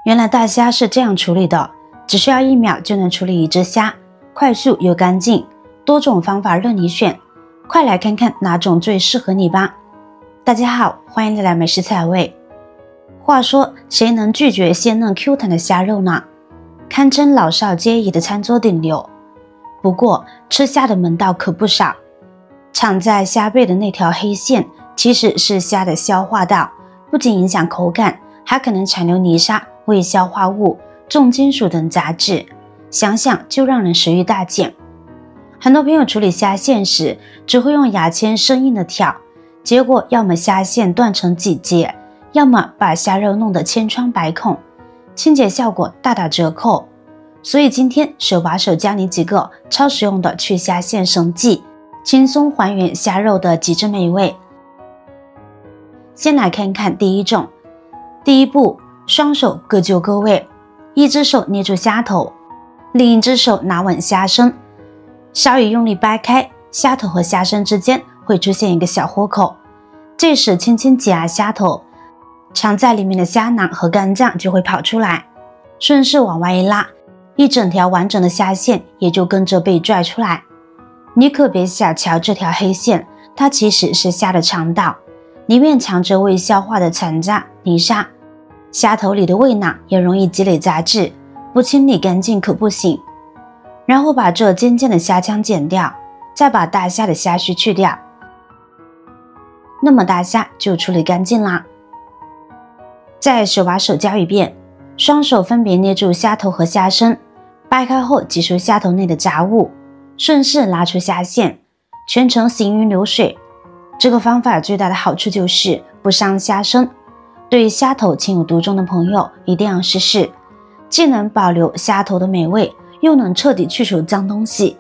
原来大虾是这样处理的，只需要1秒就能处理一只虾，快速又干净，多种方法任你选，快来看看哪种最适合你吧。大家好，欢迎来到美食采味。话说，谁能拒绝鲜嫩 Q 弹的虾肉呢？堪称老少皆宜的餐桌顶流。不过，吃虾的门道可不少。藏在虾背的那条黑线，其实是虾的消化道，不仅影响口感，还可能残留泥沙、未消化物、重金属等杂质，想想就让人食欲大减。很多朋友处理虾线时，只会用牙签生硬的挑，结果要么虾线断成几节，要么把虾肉弄得千疮百孔，清洁效果大打折扣。所以今天手把手教你几个超实用的去虾线神技，轻松还原虾肉的极致美味。先来看看第一种。第一步，双手各就各位，一只手捏住虾头，另一只手拿稳虾身，稍一用力掰开，虾头和虾身之间会出现一个小豁口，这时轻轻挤压虾头，藏在里面的虾囊和肝脏就会跑出来，顺势往外一拉，一整条完整的虾线也就跟着被拽出来。你可别小瞧这条黑线，它其实是虾的肠道，里面藏着未消化的残渣、泥沙，虾头里的胃囊也容易积累杂质，不清理干净可不行。然后把这尖尖的虾腔剪掉，再把大虾的虾须去掉，那么大虾就处理干净啦。再手把手教一遍，双手分别捏住虾头和虾身，掰开后挤出虾头内的杂物，顺势拉出虾线，全程行云流水。这个方法最大的好处就是不伤虾身，对虾头情有独钟的朋友一定要试试，既能保留虾头的美味，又能彻底去除脏东西。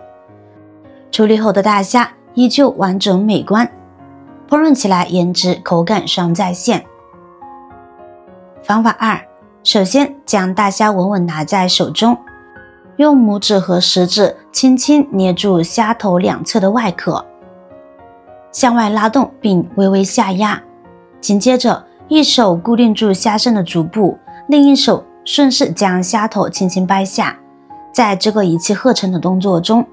处理后的大虾依旧完整美观，烹饪起来颜值口感双在线。方法2，首先将大虾稳稳拿在手中，用拇指和食指轻轻捏住虾头两侧的外壳，向外拉动并微微下压，紧接着一手固定住虾身的足部，另一手顺势将虾头轻轻掰下。在这个一气呵成的动作中，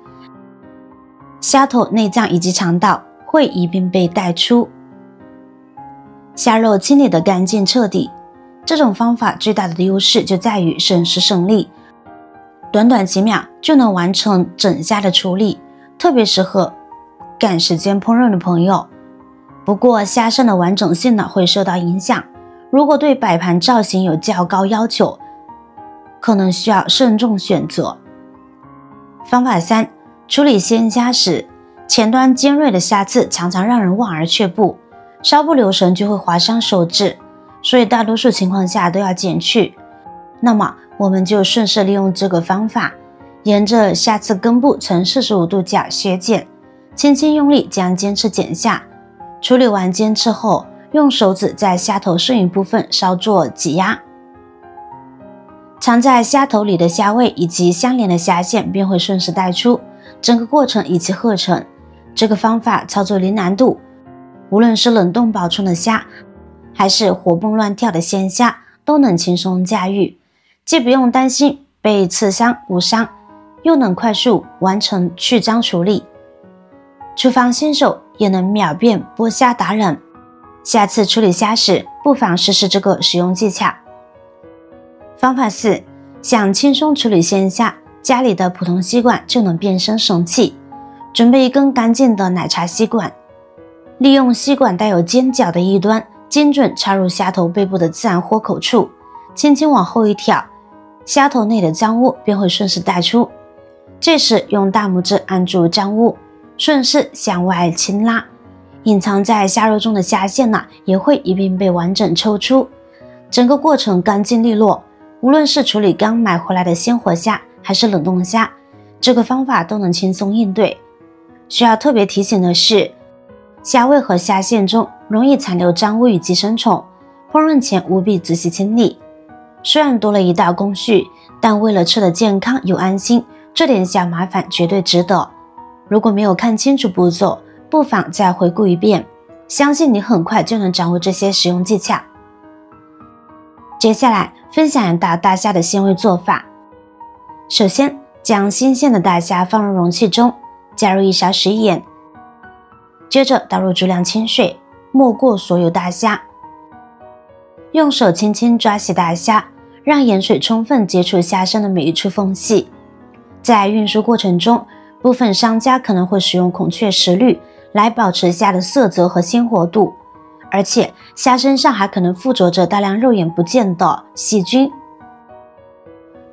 虾头内脏以及肠道会一并被带出，虾肉清理得干净彻底。这种方法最大的优势就在于省时省力，短短几秒就能完成整虾的处理，特别适合赶时间烹饪的朋友。不过虾身的完整性呢会受到影响，如果对摆盘造型有较高要求，可能需要慎重选择。方法3，处理鲜虾时，前端尖锐的虾刺常常让人望而却步，稍不留神就会划伤手指，所以大多数情况下都要剪去。那么我们就顺势利用这个方法，沿着虾刺根部呈45度角削剪，轻轻用力将尖刺剪下。处理完尖刺后，用手指在虾头剩余部分稍作挤压，藏在虾头里的虾味以及相连的虾线便会顺势带出，整个过程一气呵成。这个方法操作零难度，无论是冷冻保存的虾，还是活蹦乱跳的鲜虾，都能轻松驾驭，既不用担心被刺伤误伤，又能快速完成去脏处理。厨房新手也能秒变剥虾达人，下次处理虾时不妨试试这个实用技巧。方法4，想轻松处理鲜虾，家里的普通吸管就能变身神器。准备一根干净的奶茶吸管，利用吸管带有尖角的一端，精准插入虾头背部的自然豁口处，轻轻往后一挑，虾头内的脏物便会顺势带出。这时用大拇指按住脏物，顺势向外轻拉，隐藏在虾肉中的虾线也会一并被完整抽出，整个过程干净利落。无论是处理刚买回来的鲜活虾还是冷冻虾，这个方法都能轻松应对。需要特别提醒的是，虾味和虾线中容易残留脏物与寄生虫，烹饪前务必仔细清理。虽然多了一道工序，但为了吃得健康又安心，这点小麻烦绝对值得。如果没有看清楚步骤，不妨再回顾一遍，相信你很快就能掌握这些实用技巧。接下来分享一道大虾的鲜味做法。首先将新鲜的大虾放入容器中，加入1勺食盐，接着倒入足量清水，没过所有大虾，用手轻轻抓洗大虾，让盐水充分接触虾身的每一处缝隙。在运输过程中，部分商家可能会使用孔雀石绿来保持虾的色泽和鲜活度，而且虾身上还可能附着着大量肉眼不见的细菌。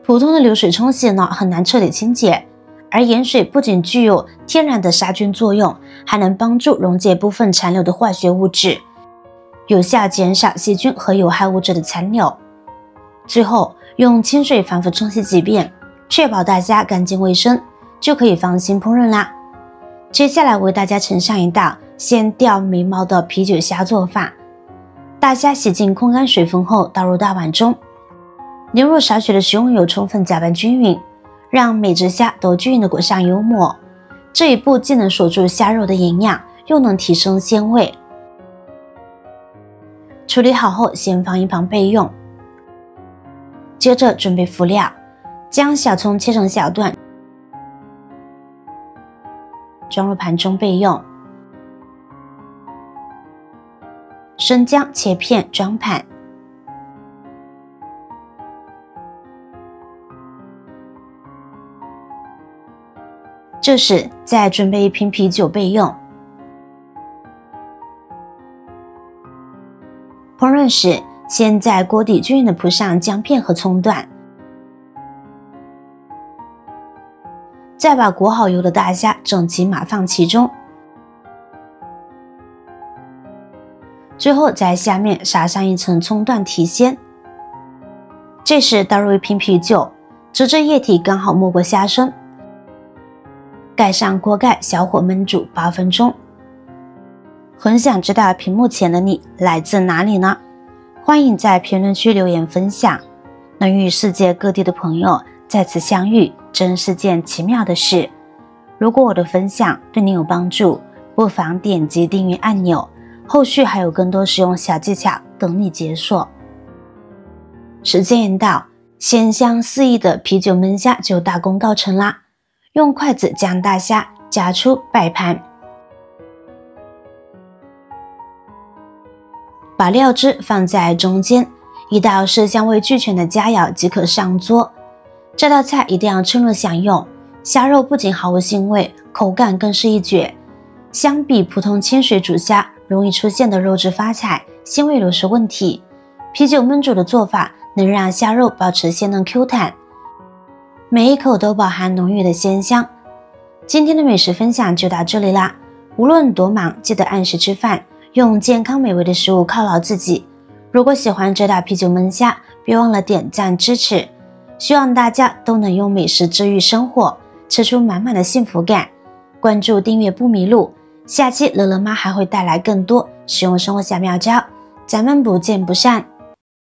普通的流水冲洗呢，很难彻底清洁，而盐水不仅具有天然的杀菌作用，还能帮助溶解部分残留的化学物质，有效减少细菌和有害物质的残留。最后用清水反复冲洗几遍，确保大虾干净卫生，就可以放心烹饪啦。接下来为大家呈上一道先掉眉毛的啤酒虾做法。大虾洗净控干水分后倒入大碗中，牛肉少许的食用油充分搅拌均匀，让每只虾都均匀的裹上油膜。这一步既能锁住虾肉的营养，又能提升鲜味。处理好后先放一旁备用。接着准备辅料，将小葱切成小段，装入盘中备用。生姜切片装盘。这时再准备1瓶啤酒备用。烹饪时，先在锅底均匀地铺上姜片和葱段，再把裹好油的大虾整齐码放其中，最后在下面撒上一层葱段提鲜。这时倒入1瓶啤酒，直至液体刚好没过虾身，盖上锅盖，小火焖煮8分钟。很想知道屏幕前的你来自哪里呢？欢迎在评论区留言分享。能与世界各地的朋友再次相遇，真是件奇妙的事。如果我的分享对你有帮助，不妨点击订阅按钮，后续还有更多实用小技巧等你解锁。时间一到，鲜香四溢的啤酒焖虾就大功告成啦！用筷子将大虾夹出摆盘，把料汁放在中间，一道色香味俱全的佳肴即可上桌。这道菜一定要趁热享用，虾肉不仅毫无腥味，口感更是一绝。相比普通清水煮虾容易出现的肉质发彩、腥味流失问题，啤酒焖煮的做法能让虾肉保持鲜嫩 Q 弹，每一口都饱含浓郁的鲜香。今天的美食分享就到这里啦，无论多忙，记得按时吃饭，用健康美味的食物犒劳自己。如果喜欢这道啤酒焖虾，别忘了点赞支持。希望大家都能用美食治愈生活，吃出满满的幸福感。关注订阅不迷路，下期乐乐妈还会带来更多实用生活小妙招，咱们不见不散。